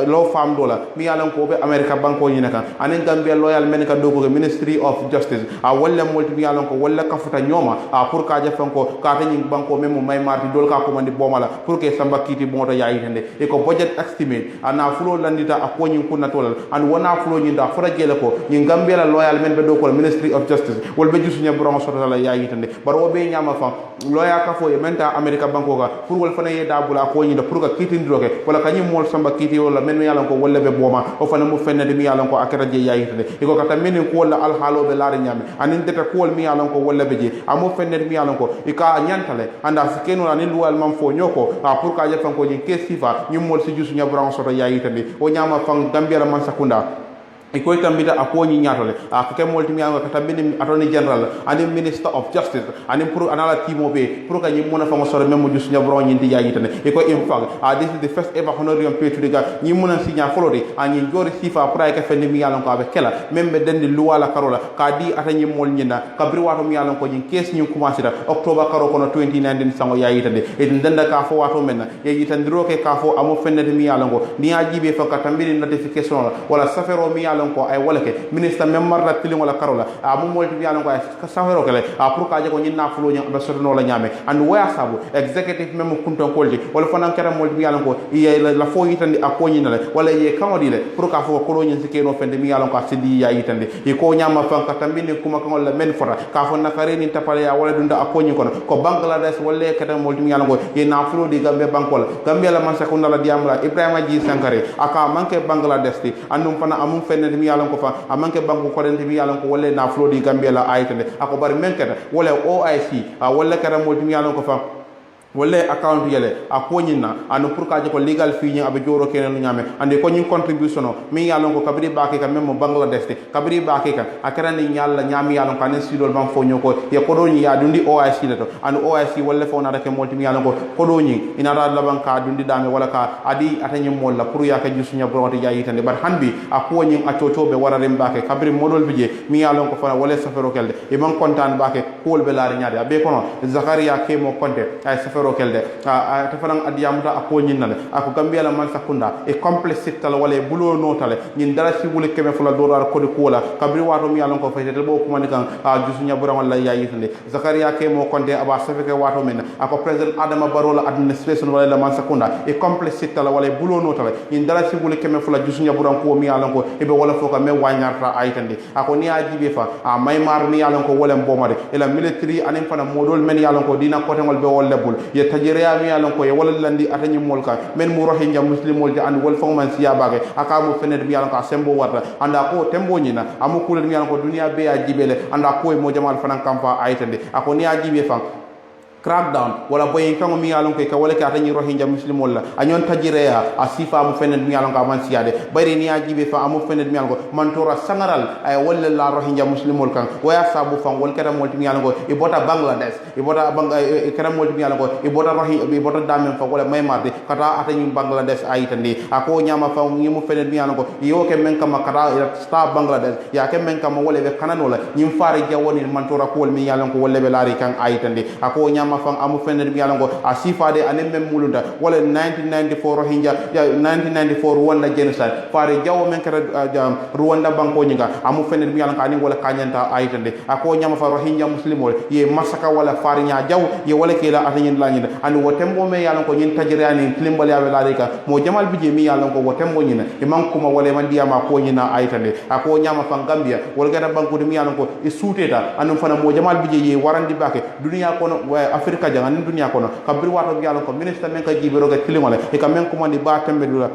law firm do la mi yalon ko be America banko nyina kan anin Gambia loyal men ka do ko Ministry of Justice a walla multi mi yalon ko walla kafuta nyoma a pour ka je fanko ka tan banko memo may marti dol ka commande bomala pour que samba kiti bonto yayi tande e ko budget estimate ana fulo landita akonyin kunna tolal and wona fulo nyinda fora jele ko nyi Gambia la loyal men be do ko Ministry of Justice wol be jusunya bron soto la yayi tande baro be nyama fa loya ka fo e men benta America banko ga pour wol fana ye dabula ko nyi da pour ga kitindiroke wala kanyi mol samba kiti wala men yalan ko wolle be boma o fana mu fennede mi yalan ko akata je yayitade iko kata minen ko wala al halo be laare nyame anin deta ko wol mi yalan ko wolle be je amo fennede mi yalan ko ika nyantale anda sikeno anin luwal mam fo nyoko pour ka je fanko nyi kesifa nyum mol si jusu nyabran soto yayitade o nyama fang gambia la man sakunda iko tambita akoni nyatole akake moltimi anga katambini attorney general ani minister of justice ani pour anala timo be pour ka nyimona fama sore memo just nyabro nyindi yayi tane iko infag this is the first ever honorarium pay to the ga nyimona signa folori ani jori sifa pour ay ka fendi mi yalon ko abe kela membe dendi luwala karola ka di atany mol nyina kabri wato mi yalon ko nyin kes nyin commencé da october karo kono 2019 sango yayi tane e denda ka fo wato menna yayi tandiro ke ka fo amo fennede mi yalon ko ni ajibe fa katambini notification wala safero mi ko ay wala ke ministre memar la tiling wala karola mu molti biano ko ay safero kele pour ka je ko nyina fulo nya be soto no la nyame and waya sabu executive memo kunton kolti wala fanan kera molti biano ko ye la fo yitandi akoni nale wala ye kamodi le pour ka fo ko nyin sikeno fende mi yalon ko sidi ya yitandi e ko nyama fan ka tambini kuma kan wala men fora ka fo na kare ni tapale ya wala dunda akoni kono ko bangladesh wala keda molti mi yalon ko ye na fulo di gambe bankol gambe la man sakunda la diamla ibrahima ji sankare aka manke bangladesh ti andum fana amum fende mi yalon ko fa amanke banku ko den mi yalon ko wolle na flodi gambia la aytande ako bari menkata wala OIC wala kara mo mi yalon ko fa wala account yele a konyina anu pour ka je ko legal fee nyi abe joro kenen nyame ande ko nyi contribution mi yalon ko kabri baake ka memo bangladesh te kabri baake ka akara ni nyalla nyami yalon ka ne sidol bam fo nyoko ye ko do nyi ya dundi OIC le to anu OIC wala fo na reke multi mi yalon ko do nyi ina ra laban ka dundi dame wala ka adi atanye molla pour ya ka jusunya bronte ya yitande bar hanbi a ko nyi a totobe warare baake kabri modol bije mi yalon ko fa wala safero kelde e man kontan baake ko be laari nyaade abe kono Zakaria kemo konte ay safero kelde ta fanan adiyamuta ako nyinnale ako gambia la man sakunda e complexe tal wala bulo notale nyin dara ci wule keme fula dorar ko de kola kabri wato mi yalon ko fayte bo ko man kan jusu nyabura wala yayi tande Zakaria ke mo konde aba safeke wato men ako president Adama Barrow la administration wala la man sakunda e complexe tal wala bulo notale nyin dara ci wule keme fula jusu nyabura ko mi yalon ko e be wala foka me wanyarta ay tande ako ni ajibe fa maymar mi yalon ko wala mbomade e la military anim fana modol men yalon ko dina ko tengol be wala bul ye tajiriya mi yalon ko ye wala landi atani molka men mu rohingya muslimol de and wol fongman siya bage aka mu fenet mi yalon ko sembo warta anda ko tembo nyina amu kulel mi yalon ko dunia be a jibele anda ko mo jamal fanan kamfa aytande ako ni ajibe fan crackdown wala boyen kango mi yalon ko ka wala ka tani rohingya muslimol la anyon tajireya asifa mu fenet mi yalon ko man siyade bari ni ajibe fa amu fenet mi yalon ko mantora sangaral ay wala la rohingya muslimol kan waya sabu fan wol kata molti mi yalon ko e bota bangladesh e bota kata molti mi yalon ko e bota rohingya e bota damen fa wala maymarde kata atani bangladesh ayitande ako nyama fa ngi mu fenet mi yalon ko yo ke men kama kata sta bangladesh ya ke men kama wala be kananola nyim faare jawoni mantora ko mi yalon ko wala be laari kan ayitande ako nyama fan amu fenede mi yalango a sifade anen men mulunda wala 1994 rohingya 1994 Rwanda genocide faare jawo men kata Rwanda banko nyinga amu fenede mi yalango ani wala kanyanta ayitande ako nyama fa rohingya muslimol ye masaka wala faare nya jaw ye wala kila atanyen lañida ani wotembo me yalango nyin tajirani klimbal yawe larika mo jamal bije mi yalango wotembo nyina e mankuma wala man diyama ko nyina ayitande ako nyama fa Gambia wala gata banko mi yalango e suuteta anum fana mo jamal bije ye warandi bake duniya kono Afrika jangan dunia kono kabri wato bi yalon ko ministre men ka jibero ga tilimale e ka men ko mandi ba tembe dula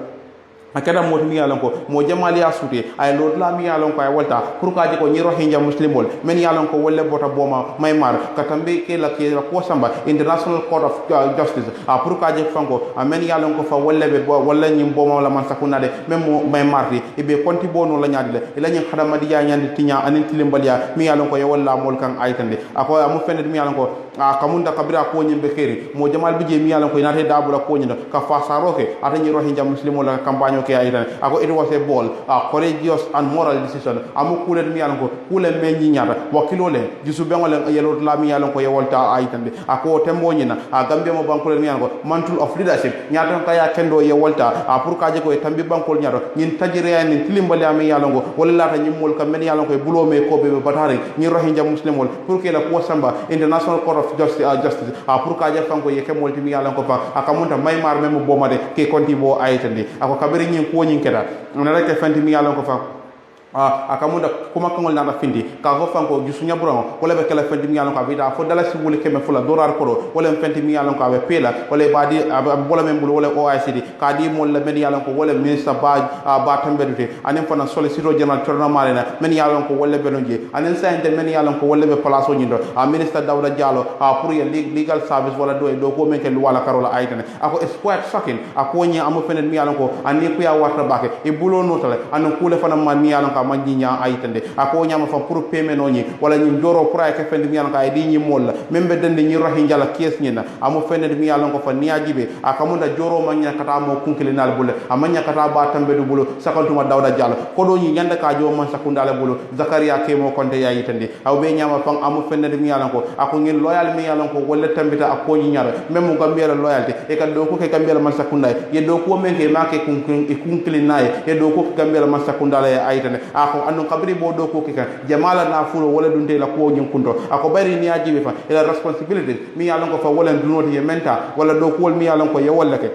akada moti mi yalon ko mo jamali asute ay lord la mi yalon ko ay walta pour ka ko nyiro hinja muslimol men yalon ko wolle bota boma maymar katambe ke la ko samba international court of justice pour ka fanko men yalon ko fa wolle be walla nyim boma la man sakuna de même mo maymar e be konti bono la nyaade le la nyi khadama di ya nyande tinya anin tilimbalia mi yalon ko ye walla mol kan aytande ako amu fenede mi yalon ko kamunda kabira ko nyimbe keri mo jamal bije mi yalon ko inate dabula ko nyinda ka fa saroke ata nyiro hinja muslimol la campagne okay aytan ako it was a ball courageous and moral decision amu kulet mi yalon ko kule menji nyata wakilo le jisu bengole yelo la mi yalon ko yewolta aytan de ako tembo nyina gambe mo bankole mi yalon ko mantle of leadership nyata ka ya kendo yewolta pour ka je ko tambi bankol nyato nyin tajire ni tilimbale ami yalon ko wala lata nyimol kam men yalon ko bulo me ko be batari nyi rohinja muslimol pour que la ko samba international court of justice pour ka je fanko yeke molti mi yalon ko fa akamunta maymar memo bomade ke konti bo aytan de ako kabiri nyin ko nyin keda na rek fanti mi yalon ko fa akamunda kuma kangol na findi ka fo fanko jusunya burango wala be kala fendi mi yalon ka vita fo dala sibule keme fula dorar ko wala fendi mi yalon ka be pela wala badi bola men bulu wala OICD ka di mon la men yalon ko wala ministre ba tambedute anen fana solicitor general torna marina men yalon ko wala benonje anen sainte men yalon ko wala be place o nyindo ministre Dawda Diallo pour ya legal service wala do ko men ken wala karola aytane ako is quite shocking ako nya amu fenen mi yalon ko ani ko ya warta bake e bulo notale anen kule fana man mi yalon ka manjinya aytande ako nya ma fa pour paiement no nyi wala nyi joro pour ay ke fendi mi yalon ka di nyi molla membe dende nyi rohi njala kes nyina amu fenen mi yalon ko fa niajibe akamunda joro manya kata mo kunkile nal bulle amanya kata ba tambe du bulo sakantuma Dawda Diallo ko do nyi nyanda ka jo man sakundale bulo Zakaria Kemo Konte ya yitande aw be nyama fang amu fenen mi yalon ko ako ngin loyal mi yalon ko wala tambita ako nyi nyara même gambia loyalty e ka do ko ke gambia man sakunda ye do ko men ke make kunkile naye ye do ko gambia man sakunda la ayitane ako anu kabri bo do ko ke kan jamala na fulo wala dunte la ko nyin kunto ako bari ni ajibe fa ila responsibility mi yalon ko fa wala dunoti ye menta wala do ko mi yalon ko ye wala ke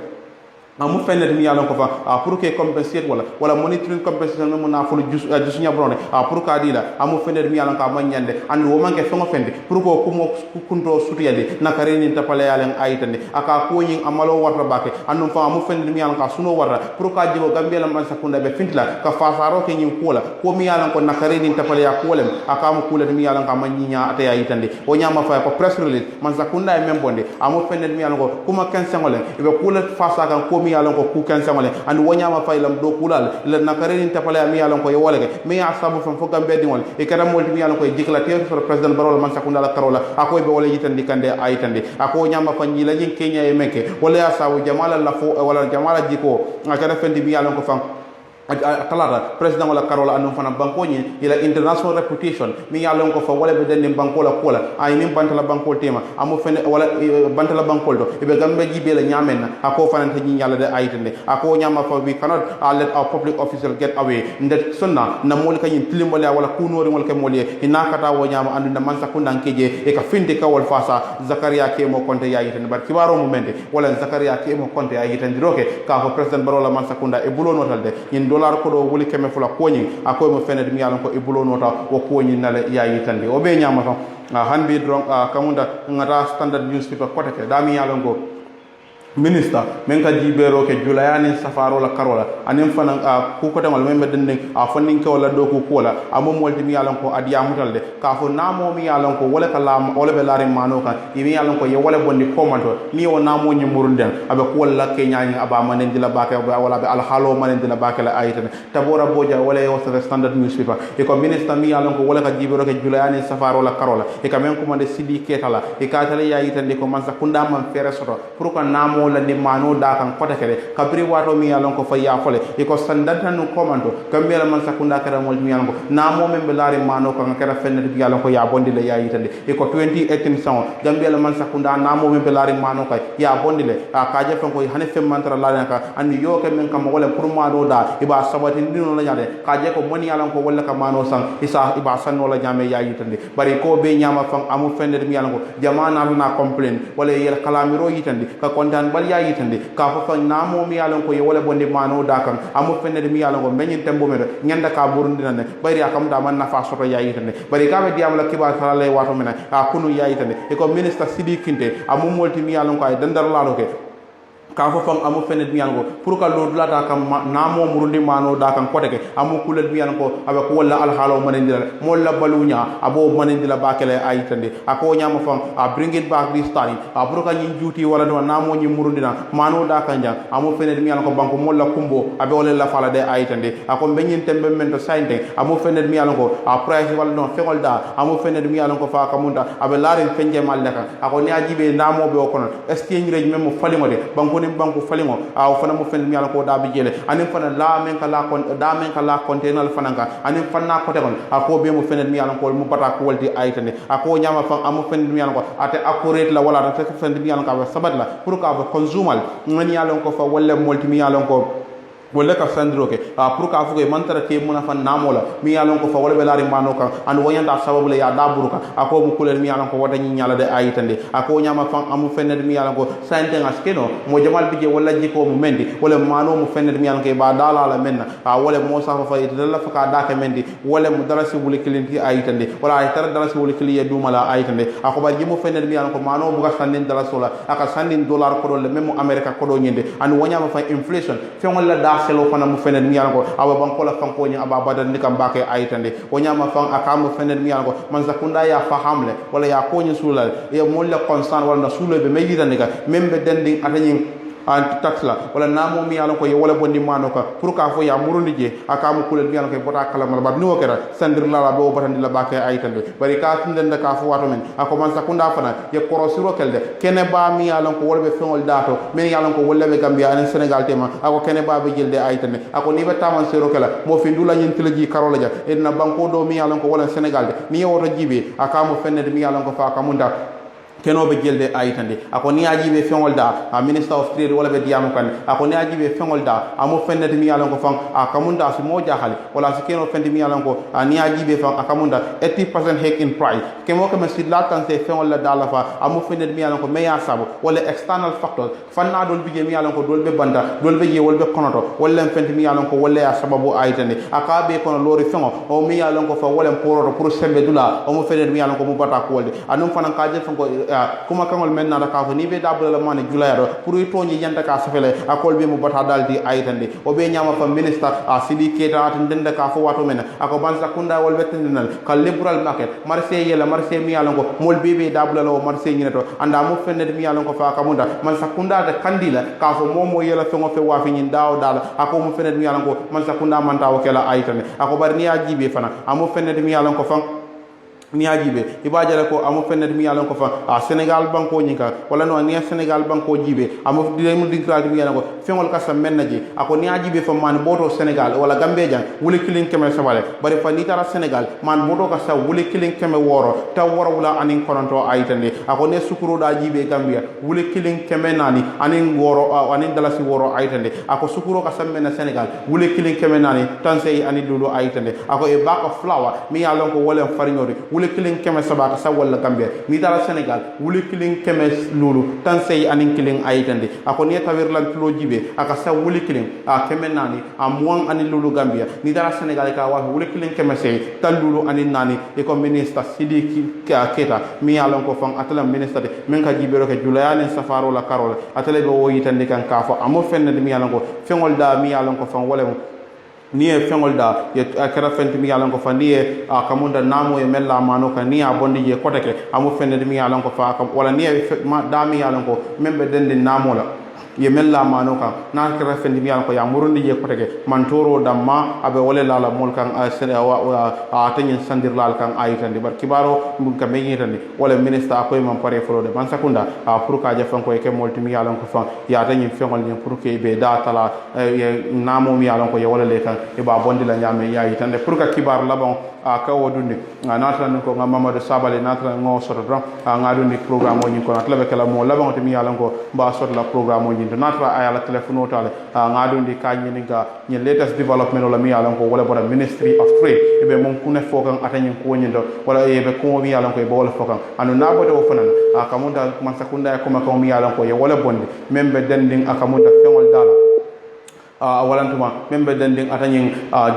amu fennet mi yalon ko fa pour que compenser wala monitoring compensation mo na fulu jusunya brone pour ka dila amu fennet mi yalon ka ma nyande andu wo manke fengo fendi pour ko kumo kunto sutiyade na kare ni tapale yalen ayitande aka ko nyin amalo warta bake andu fa amu fennet mi yalon ka suno warta pour ka jibo gambia la man sakunda be fintla ka fa faro ke nyin kola ko mi yalon ko na kare ni tapale ya kolem aka mu kula mi yalon ka ma nyinya ate ayitande o nyama fa ko press release man sakunda e membonde amu fennet mi yalon ko kuma kensengolen be kula fa sa kan ko mi yalon ko ku kan samale and wonyama faylam do kulal le nakareni tapale mi yalon ko yewoleke mi ya sabu fam fo gambe dingol e kada molti mi yalon ko déclarer sur président barol man sakunda la karola akoy be wala yitandi kande aytandi ako nyama fanyi la jin kenya e meke wala ya sabu jamala la fo wala jamala jiko akada fendi mi yalon ko fam talata president wala karola anum fana banko nyi ila international reputation mi yalon ko fa wala be den banko la kola ay nim bantala banko tema amu fen wala bantala banko do be gambe jibe la nyamen ako fana tan nyi yalla de aytende ako nyama fa we cannot let our public official get away ndet sunna na mol kany tilimbole wala kunori wala kemole ina kata wo nyama andu na man sakunda nkeje e ka finde kawol fasa Zakaria Kemo Konte ya yitende bar kibaro mu mende wala Zakaria Kemo Konte ya yitende roke ka ko president barola man sakunda e bulo notalde dollar ko do wuli keme fula koñi akoy mo fenede mi yalan ko e bulo nota wo koñi nale yayi tande o be nyama ton hanbi dron kamunda ngata standard newspaper kotake dami yalan ko minister men ka jibero ke julayani safaro la karola anen fana ku ko tamal men bedden fannin ko la do ko la amom molti mi yalan ko adiya mutalde ka fo namo mi yalan ko wala kala wala be lare mano kan mi yalan ko ye wala bonni komanto ni o namo nyi murunden abe ko wala ke nyaani aba manen dila bake wala be al halo manen dila bake la ayitane tabora boja wala yo standard newspaper e ko minister mi yalan ko wala ka jibero ke julayani safaro la karola e ka men ko mande sidi ketala e ka tale yayitande ko man sakunda man fere soto pour ko namo la ni mano da kan kota kede kabri wato mi yalon ko faya fole e ko sandata no komando kambe la man sakunda kara mol mi yalon ko na mo men belari mano ko kara fenne bi yalon ko ya bondi le ya yitande e ko 2018 saw gambe la man sakunda na mo men belari mano kay ya bondi le ka je fen ko hane fem mantra la ka andi yo ke men kam wala pour ma do da iba sabati ndino la nyade ka je ko moni yalon ko wala ka mano sang isa iba sanno la nyame ya yitande bari ko be nyama fam amu fenne mi yalon ko jamana na complain wala yel kalamiro yitande ka kontan bal ya yitande ka fo fa namo mi yalon ko ye wala bonde mano da kan amu fenne mi yalon ko menyin tembo me nyanda ka burundina ne bari akam da man nafa soto ya yitande bari ka be diam la kiba kala lay wato mena kunu ya yitande e ko minister Sidi Kinte amu molti mi yalon ko ay dandar la ke ka fo fam amu fenet mi yango pour ka lo dulata kam namo murundi mano da kan koteke amu kulel mi yango abe ko wala al halo manendila molla balunya abo manendila bakele ayitande ako nyama fam bring it back this time pour ka nyin juuti wala do namo nyi murundina mano da kan jang amu fenet mi yango banko molla kumbo abe wala la fala de ayitande ako benyin tembe mento sainte amu fenet mi yango price wala no fegol da amu fenet mi yango fa kamunda abe larin fenje mallaka ako ni ajibe namo be okono exchange rate memo falingode banko banko falingo aw fana mo fen mi ala ko da bi jele anin fana la men kala kon da men kala container fananga anin fanna ko te kon ako be mo fen mi ala ko mu bata ko waldi aytane ako nyama fa amu fen mi ala ko ate accurate la wala ate fen mi ala ko sabat la pour ka consumal ngani ala ko fa wala multi mi ala ko wala ka sandro ke pour ka fugo mantara ke muna fan namola mi yalon ko fa wala be lari mano kan and wayanda sababu le ya daburuka ako mu kulel mi yalon ko wata nyi nyala de ayitande ako nyama fan amu fenede mi yalon ko sante ngaskeno mo jamal bije wala jiko mu mendi wala mano mu fenede mi yalon ke ba dala la menna wala mo sa fa idalla fa ka daka mendi wala mu darasi wuli kilinti ayitande wala ay tar darasi wuli kiliye dumala ayitande ako ba jimu fenede mi yalon ko mano bu ga sandin darasola aka sandin dollar ko le même america ko do nyinde and wanyama fa inflation fe wala da selo fana mu fenede mi yalon ko aba banko la fanko nya aba badan nikam bake ayitande wanyama fan aka mu fenede mi yalon ko man zakunda ya fahamle wala ya ko nyi sulal e mo la constant wala na sulo be meyi tan ga membe dending atanyin anti tax la wala namo mi yalon ko ye wala bondi mano ka pour ka fo ya murundi je akamu kulel mi yalon ko bota kala mal bar ni wokera sandir la be o batandi la bake ayitande bari ka tunden da ka fo wato men ako man sakunda fana ye korosiro kelde kene ba mi yalon ko wolbe fengol dato men yalon ko wolle be gambia en senegal tema ako kene ba be jelde ayitande ako ni be taman sero kala mo fi ndula nyin tileji karola ja edna banko do mi yalon ko wala senegal de ni woto jibe akamu fenne mi yalon ko fa kamunda keno be jelde ayitande ako ni ajibe fengol da minister of trade wala be diamu kan ako ni ajibe fengol da amo fenne mi yalon ko fang akamunda su mo jahali wala su keno fende mi yalon ko ni ajibe fang akamunda 80% hike in price kemo ko mesid la tan se fengol la dala fa amo fenne mi yalon ko meya sabo wala external factors fanna dol bije mi yalon ko dol be banda dol be je wol be konoto wala fende mi yalon ko wala ya sababu ayitande akabe kono lori fengo o mi yalon ko fa wala poro pour sembe dula o mo fende mi yalon ko mu bata ko wolde anum fanan ka je fango kuma kangol men na ka ko ni be dabula la mane julayaro pour toñi yanta ka safele akol be mu bata daldi ayitande o be nyama fa minister sidi keta tan denda ka fo wato men ako bansa kunda wol betendal ka liberal market marché yela marché mi yalon ko mol bebe dabula lo marché nyinato anda mo fenne mi yalon ko fa kamunda man sakunda de kandila ka fo momo yela fengo fe wafi nyin daw dal ako mo fenne mi yalon ko man sakunda man taw kala ayitande ako bar ni ajibe fana amo fenne mi yalon ko fa ni ajibe ibajale ko amo fenede mi yalon ko fa Senegal banko nyika wala no ni Senegal banko jibe amo dilemu dikrati mi yalon ko fengol kasa mennaji ako ni ajibe fa man boto Senegal wala Gambia jan wuli kilin keme sabale bari fa ni tara Senegal man boto kasa wuli kilin keme woro ta woro wala anin kononto ayitande ako ne sukuro da jibe Gambia wuli kilin keme nani anin woro anin dalasi woro ayitande ako sukuro kasa menna Senegal wuli kilin keme nani tansey ani lulu ayitande ako e bag of flour mi yalon ko wala farignori wuli kilin keme sabaka sa wala Gambia mi dara Senegal wuli kilin keme lulu tan sey anin kilin ayitande ako ne tawir lan tulo jibe aka sa wuli kilin keme nani amwan anin lulu Gambia ni dara Senegal ka wa wuli kilin keme sey tan lulu anin nani e ko minister Sidiki Keta mi yalon ko fang atala minister de men ka jibe roke julayane safaro la karol atale be wo yitande kan ka fo amo fenne mi yalon ko fengol da mi yalon ko fang wala ni e fengol da ye akara fenti mi yalon ko fa ni e kamunda namo e mella mano ka ni a bondi je kotake amu fenne mi yalon ko fa wala ni e da mi yalon ko membe dende namo la ye mella mano kan na kara fendi mi ko ya murundi je kotake mantoro damma abe wala lala mol kan tanyin sandir lal kan ayitandi bar kibaro mun ka meyi tandi wala minister akoy man pare folo de man sakunda pour ka jafan ko ke molti mi yalon ko fa ya tanyin fengol ni pour ke be da tala ye namo mi yalon ko ye wala le kan e ba bondi la nyame ya yitande pour ka kibar labon ka wodundi natran ko Mamadou Sabale natran ngo soto dron ngadundi programme o nyi ko natla be kala mo labon te mi yalon ko ba sot la programme o nyi natra ayala telephone tale ngadundi ka nyi nga nyi latest development wala mi yalon ko wala boda ministry of trade e be mom kune fokan atanyin ko nyindo wala e be ko mi yalon ko e wala fokan anu nabode o fanan akamunda man sakunda ko ma ko mi yalon ko ye wala bondi membe dending akamunda fengol dala walantuma membe dending atanyin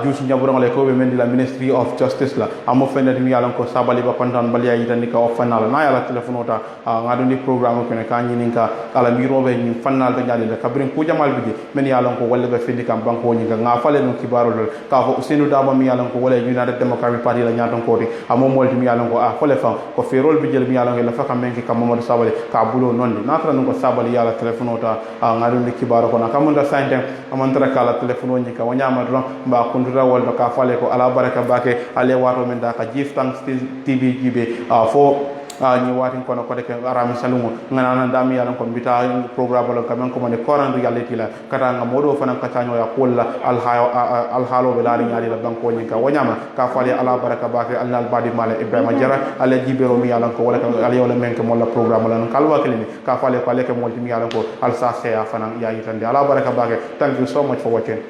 juice nyaburang le ko be mendi la ministry of justice la amo fendet mi yalan ko sabali ba kontan baliya yitandi ka o fanal na yala telephone ota ngado ni programme ko ne ka nyini ka ala mi robe ni fanal ta nyali ka brin ko jamal bidi men yalan ko walla be fendi kam banko ni nga fale no kibaro dol ka ko usenu daba mi yalan ko wala United Democratic Party la nyaton ko amo molti mi yalan ko fale fa ko ferol bi jël mi yalan la fa kam menki kam Mamadou Sabali ka bulo nondi natra no ko sabali yala telephone ota ngado ni kibaro ko na kamunda sante tara kala telephone ni ka wanyama dron ba kundura wal ka fale ko ala baraka bake ale wato men da ka Giftang TV jibe fo ni watin kono ko de ke arami salumo ngana nan dami yalan ko bita programme lo kamen ko man ko randu yalleti la kata nga modo fana ka tanyo ya kulla al halo be lari nyali la banko ni ka wanyama ka fale ala baraka bake al badi mala Ibrahima Jara ala jibero mi yalan ko wala ka ala wala men ko molla programme la kalwa kelini ka fale ko le ke molti mi yalan ko al sa se ya fana ya yitande ala baraka bake thank you so much for watching.